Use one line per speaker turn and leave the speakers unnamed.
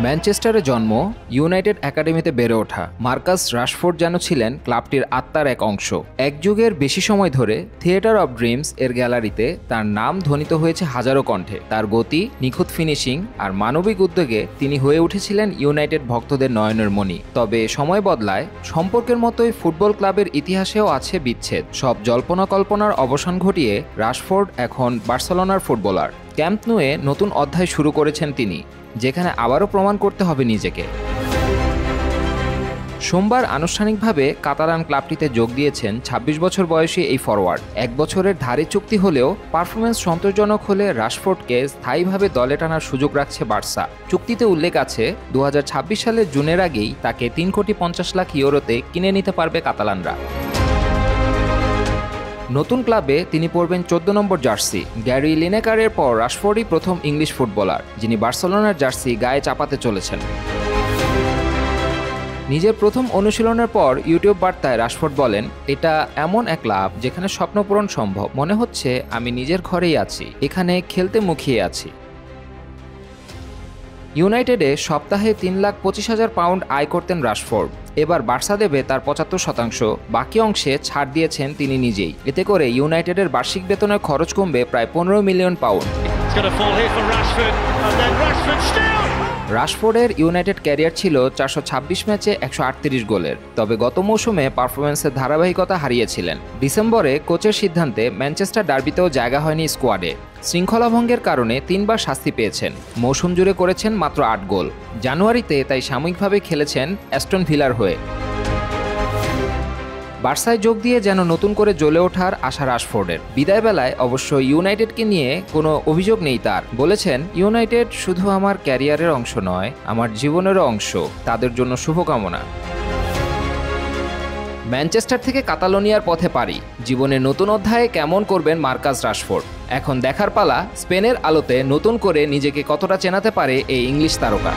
ম্যানচেস্টারে জন্ম, ইউনাইটেড একাডেমিতে বেড়ে ওঠা মার্কাস রাশফোর্ড যেন ছিলেন ক্লাবটির আত্মার এক অংশ। এক যুগের বেশি সময় ধরে থিয়েটার অব ড্রিমস এর গ্যালারিতে তার নাম ধ্বনিত হয়েছে হাজারো কণ্ঠে। তার গতি, নিখুঁত ফিনিশিং আর মানবিক উদ্যোগে তিনি হয়ে উঠেছিলেন ইউনাইটেড ভক্তদের নয়নের মণি। তবে সময় বদলায়, সম্পর্কের মতোই ফুটবল ক্লাবের ইতিহাসেও আছে বিচ্ছেদ। সব জল্পনা কল্পনার অবসান ঘটিয়ে রাশফোর্ড এখন বার্সেলোনার ফুটবলার। ক্যাম্প নুয়ে নতুন অধ্যায় শুরু করেছেন তিনি, যেখানে আবারও প্রমাণ করতে হবে নিজেকে। সোমবার আনুষ্ঠানিকভাবে কাতালান ক্লাবটিতে যোগ দিয়েছেন ২৬ বছর বয়সী এই ফরওয়ার্ড। ১ বছরের ধারে চুক্তি হলেও পারফরমেন্স সন্তোষজনক হলে রাশফোর্ডকে স্থায়ীভাবে দলে টানার সুযোগ রাখছে বার্সা। চুক্তিতে উল্লেখ আছে ২০২৬ সালের জুনের আগেই তাকে ৩,৫০,০০,০০০ ইউরোতে কিনে নিতে পারবে কাতালানরা। নতুন ক্লাবে তিনি পরবেন ১৪ নম্বর জার্সি। গ্যারি লিনেকারের পর রাশফোর্ডই প্রথম ইংলিশ ফুটবলার যিনি বার্সেলোনার জার্সি গায়ে চাপাতে চলেছেন। নিজের প্রথম অনুশীলনের পর ইউটিউব বার্তায় রাশফোর্ড বলেন, এটা এমন এক ক্লাব যেখানে স্বপ্ন পূরণ সম্ভব। মনে হচ্ছে আমি নিজের ঘরেই আছি, এখানে খেলতে মুখিয়ে আছি। ইউনাইটেডে সপ্তাহে ৩,২৫,০০০ পাউন্ড আয় করতেন রাশফোর্ড। এবার বার্সা দেবে তার ৭৫%, বাকি অংশে ছাড় দিয়েছেন তিনি নিজেই। এতে করে ইউনাইটেডের বার্ষিক বেতনের খরচ কমবে প্রায় ১৫ মিলিয়ন পাউন্ড। রাশফোর্ডের ইউনাইটেড ক্যারিয়ার ছিল ৪২৬ ম্যাচে ১৩৮ গোলের, তবে গত মৌসুমে পারফরমেন্সের ধারাবাহিকতা হারিয়েছিলেন। ডিসেম্বরে কোচের সিদ্ধান্তে ম্যানচেস্টার ডার্বিতেও জায়গা হয়নি স্কোয়াডে। শৃঙ্খলাভঙ্গের কারণে ৩ বার শাস্তি পেয়েছেন। মৌসুম জুড়ে করেছেন মাত্র ৮ গোল। জানুয়ারিতে তাই সাময়িকভাবে খেলেছেন অ্যাস্টন ভিলার হয়ে। বার্সায় যোগ দিয়ে যেন নতুন করে জ্বলে ওঠার আশা রাশফোর্ডের। বিদায় বেলায় অবশ্য ইউনাইটেডকে নিয়ে কোনো অভিযোগ নেই তার। বলেছেন, ইউনাইটেড শুধু আমার ক্যারিয়ারের অংশ নয়, আমার জীবনেরও অংশ। তাদের জন্য শুভকামনা। ম্যানচেস্টার থেকে কাতালোনিয়ার পথে পাড়ি। জীবনের নতুন অধ্যায়ে কেমন করবেন মার্কাস রাশফোর্ড। এখন দেখার পালা স্পেনের আলোতে নতুন করে নিজেকে কতটা চেনাতে পারে এই ইংলিশ তারকা।